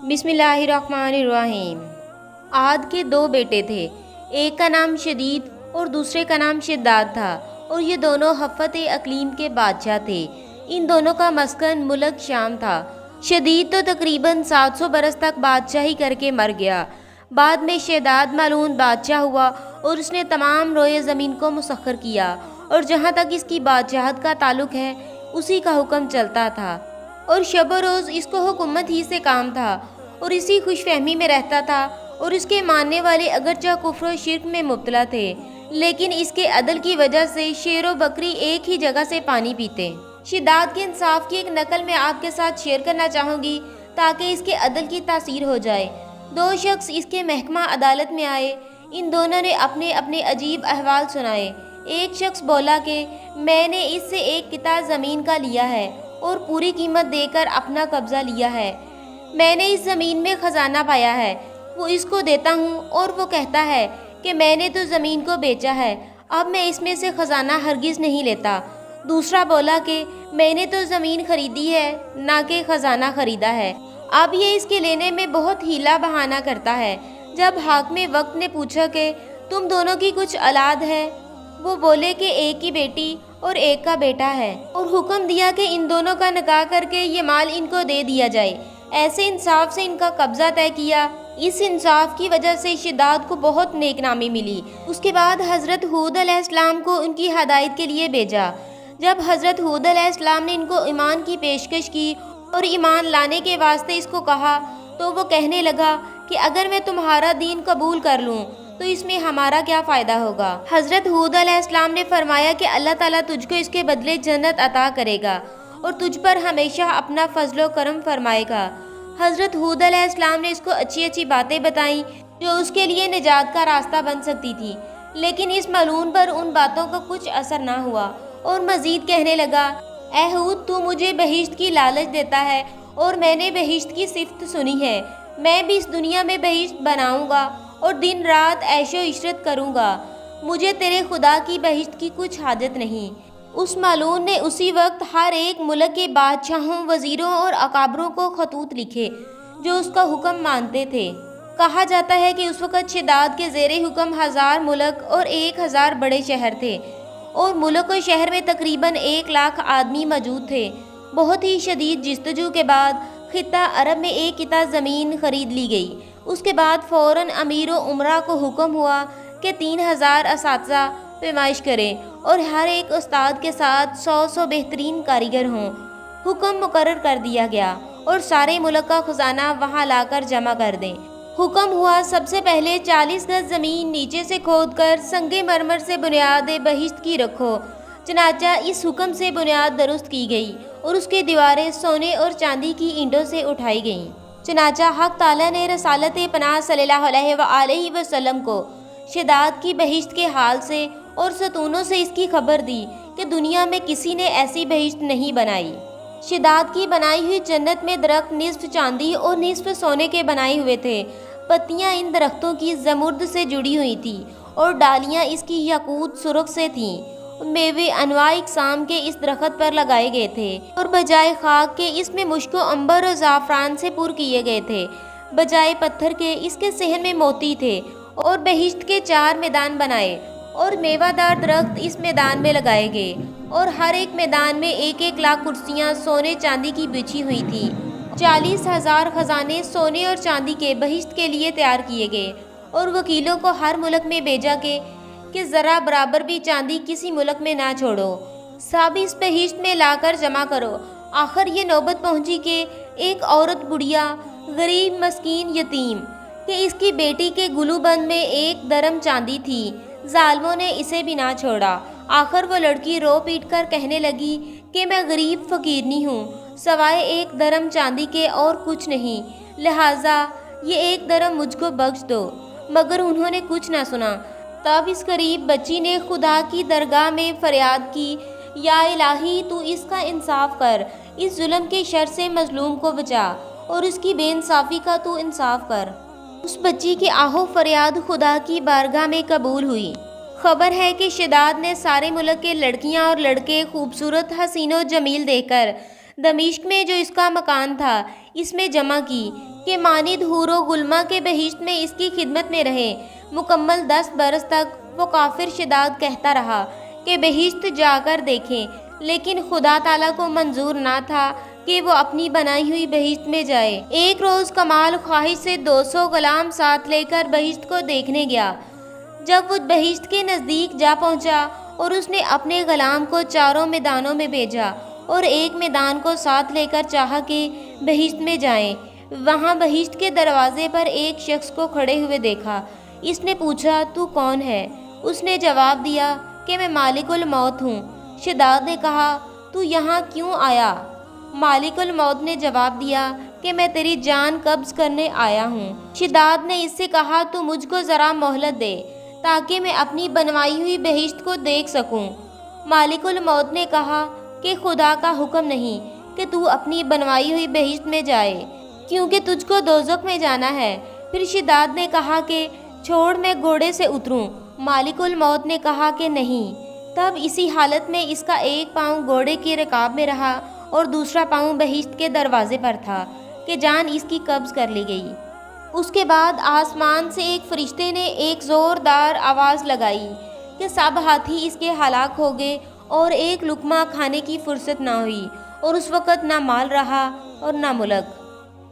बिस्मिल्लाहिर्रहमानिर्रहीम। आद के दो बेटे थे। एक का नाम शदीद और दूसरे का नाम शिद्दात था, और ये दोनों हफ़्फ़त अक़लीम के बादशाह थे। इन दोनों का मस्कन मुल्क शाम था। शदीद तो तकरीबन 700 बरस तक बादशाही करके मर गया। बाद में शिद्दात मालून बादशाह हुआ और उसने तमाम रोए ज़मीन को मुसख्खर किया, और जहाँ तक इसकी बादशाहत का ताल्लुक़ है उसी का हुक्म चलता था, और शब रोज़ इसको हुकूमत ही से काम था, और इसी खुशफहमी में रहता था। और इसके मानने वाले अगरचा कुफ्र और शिर्क में मुब्तला थे, लेकिन इसके अदल की वजह से शेर व बकरी एक ही जगह से पानी पीते। शिद्दात के इंसाफ की एक नकल मैं आपके साथ शेयर करना चाहूँगी ताकि इसके अदल की तासीर हो जाए। दो शख्स इसके महकमा अदालत में आए। इन दोनों ने अपने अपने अजीब अहवाल सुनाए। एक शख्स बोला कि मैंने इससे एक किता ज़मीन का लिया है और पूरी कीमत देकर अपना कब्ज़ा लिया है। मैंने इस ज़मीन में ख़जाना पाया है, वो इसको देता हूँ और वो कहता है कि मैंने तो ज़मीन को बेचा है, अब मैं इसमें से ख़जाना हरगिज़ नहीं लेता। दूसरा बोला कि मैंने तो ज़मीन ख़रीदी है, ना कि ख़जाना ख़रीदा है, अब ये इसके लेने में बहुत हीला बहाना करता है। जब हाकिम वक्त ने पूछा कि तुम दोनों की कुछ औलाद है, वो बोले कि एक की बेटी और एक का बेटा है, और हुक्म दिया कि इन दोनों का निकाह करके ये माल इनको दे दिया जाए। ऐसे इंसाफ से इनका कब्ज़ा तय किया। इस इंसाफ की वजह से शिद्दात को बहुत नेकनामी मिली। उसके बाद हज़रत हूद अलैहिस्सलाम को उनकी हदायत के लिए भेजा। जब हज़रत हूद अलैहिस्सलाम ने इनको ईमान की पेशकश की और ईमान लाने के वास्ते इसको कहा, तो वो कहने लगा कि अगर मैं तुम्हारा दीन कबूल कर लूँ तो इसमें हमारा क्या फ़ायदा होगा। हज़रत हूद अलैहिस्सलाम ने फरमाया कि अल्लाह ताला तुझको इसके बदले जन्नत अता करेगा और तुझ पर हमेशा अपना फजलो करम फरमाएगा। हज़रत हूद अलैहिस्सलाम ने इसको अच्छी अच्छी बातें बताईं जो उसके लिए निजात का रास्ता बन सकती थी, लेकिन इस मलून पर उन बातों का कुछ असर ना हुआ, और मज़ीद कहने लगा, ऐ हूद, तू मुझे बहिश्त की लालच देता है और मैंने बहिश्त की सिफ़त सुनी है। मैं भी इस दुनिया में बहिश्त बनाऊँगा और दिन रात ऐशो इशरत करूँगा। मुझे तेरे खुदा की बहिश्त की कुछ हाजत नहीं। उस मालून ने उसी वक्त हर एक मुल्क के बादशाहों, वज़ीरों और अकाबरों को खतूत लिखे जो उसका हुक्म मानते थे। कहा जाता है कि उस वक़्त शिद्दात के ज़ेरे हुक्म 1000 मुल्क और 1000 बड़े शहर थे, और मुल्क और शहर में तकरीबन 1 लाख आदमी मौजूद थे। बहुत ही शदीद जस्तजू के बाद खित्ता अरब में एक किता ज़मीन ख़रीद ली गई। उसके बाद फ़ौरन अमीर व उमरा को हुक्म हुआ कि 3000 असातिज़ा पैमाइश करें और हर एक उस्ताद के साथ 100 बेहतरीन कारीगर हों। हुक्म मुकर्रर कर दिया गया और सारे मुल्क का खजाना वहाँ लाकर जमा कर दें। हुक्म हुआ सबसे पहले 40 गज ज़मीन नीचे से खोद कर संगे मरमर से बुनियाद बहिश्त की रखो। चनाचा इस हुक्म से बुनियाद दुरुस्त की गई और उसके दीवारें सोने और चांदी की ईंटों से उठाई गईं। चनाचा हक़ ताला ने रसालत पनाह सल्लल्लाहु अलैहि वसल्लम को शिद्दात की बहिश्त के हाल से और सतूनों से इसकी खबर दी कि दुनिया में किसी ने ऐसी बहिश्त नहीं बनाई। शिद्दात की बनाई हुई जन्नत में दरख्त निस्फ चांदी और निस्फ सोने के बनाए हुए थे। पत्तियां इन दरख्तों की ज़मुर्द से जुड़ी हुई थी और डालियां इसकी याकूत सुर्ख से थीं। मेवे अनवा इकसाम के इस दरख्त पर लगाए गए थे, और बजाय खाक के इसमें मुश्को अंबर और ज़ाफ़रान से पुर किए गए थे। बजाय पत्थर के इसके सहन में मोती थे, और बहिश्त के 4 मैदान बनाए और मेवादार दरख्त इस मैदान में लगाए गए, और हर एक मैदान में 1-1 लाख कुर्सियाँ सोने चांदी की बिछी हुई थी। 40,000 खजाने सोने और चांदी के बहिश्त के लिए तैयार किए गए, और वकीलों को हर मुल्क में भेजा कि ज़रा बराबर भी चांदी किसी मुल्क में ना छोड़ो, सब इस बहिश्त में लाकर जमा करो। आखिर ये नौबत पहुँची कि एक औरत बुढ़िया, गरीब, मस्कीन, यतीम, कि इसकी बेटी के गुलूबंद में 1 दरम चांदी थी। जालिमों ने इसे भी ना छोड़ा। आखिर वो लड़की रो पीट कर कहने लगी कि मैं गरीब फ़कीरनी हूँ, सवाए 1 दरम चांदी के और कुछ नहीं, लिहाजा ये 1 दरम मुझको बख्श दो। मगर उन्होंने कुछ ना सुना। तब इस गरीब बच्ची ने खुदा की दरगाह में फरियाद की, या इलाही, तू इसका इंसाफ कर, इस जुल्म के शर से मजलूम को बचा और उसकी बेइंसाफ़ी का तू इंसाफ कर। उस बच्ची की आहो फरियाद खुदा की बारगाह में कबूल हुई। खबर है कि शिद्दात ने सारे मुल्क के लड़कियां और लड़के खूबसूरत, हसीनो, जमील देखकर دمشق میں جو اس کا مکان تھا اس میں جمع کی کہ ماند حور و گلما کے بہشت میں اس کی خدمت میں رہے۔ مکمل 10 برس تک وہ کافر شداد کہتا رہا کہ بہشت جا کر دیکھیں، لیکن خدا تعالیٰ کو منظور نہ تھا کہ وہ اپنی بنائی ہوئی بہشت میں جائے۔ ایک روز کمال خواہش سے 200 غلام ساتھ لے کر بہشت کو دیکھنے گیا۔ جب وہ بہشت کے نزدیک جا پہنچا اور اس نے اپنے غلام کو چاروں میدانوں میں بھیجا اور ایک میدان کو ساتھ لے کر چاہا کہ بہشت میں جائیں۔ وہاں بہشت کے دروازے پر ایک شخص کو کھڑے ہوئے دیکھا۔ اس نے پوچھا، تو کون ہے؟ اس نے جواب دیا کہ میں مالک الموت ہوں۔ شداد نے کہا، تو یہاں کیوں آیا؟ مالک الموت نے جواب دیا کہ میں تیری جان قبض کرنے آیا ہوں۔ شداد نے اس سے کہا، تو مجھ کو ذرا مہلت دے تاکہ میں اپنی بنوائی ہوئی بہشت کو دیکھ سکوں۔ مالک الموت نے کہا کہ خدا کا حکم نہیں کہ تو اپنی بنوائی ہوئی بہشت میں جائے، کیونکہ تجھ کو دوزخ میں جانا ہے۔ پھر شداد نے کہا کہ چھوڑ میں گھوڑے سے اتروں۔ مالک الموت نے کہا کہ نہیں۔ تب اسی حالت میں اس کا ایک پاؤں گھوڑے کی رکاب میں رہا اور دوسرا پاؤں بہشت کے دروازے پر تھا کہ جان اس کی قبض کر لی گئی۔ اس کے بعد آسمان سے ایک فرشتے نے ایک زوردار آواز لگائی کہ سب ہاتھی اس کے ہلاک ہو گئے اور ایک لقمہ کھانے کی فرصت نہ ہوئی، اور اس وقت نہ مال رہا اور نہ ملک،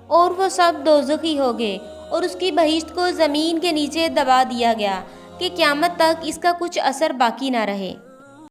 اور وہ سب دوزخی ہو گئے، اور اس کی بہشت کو زمین کے نیچے دبا دیا گیا کہ قیامت تک اس کا کچھ اثر باقی نہ رہے۔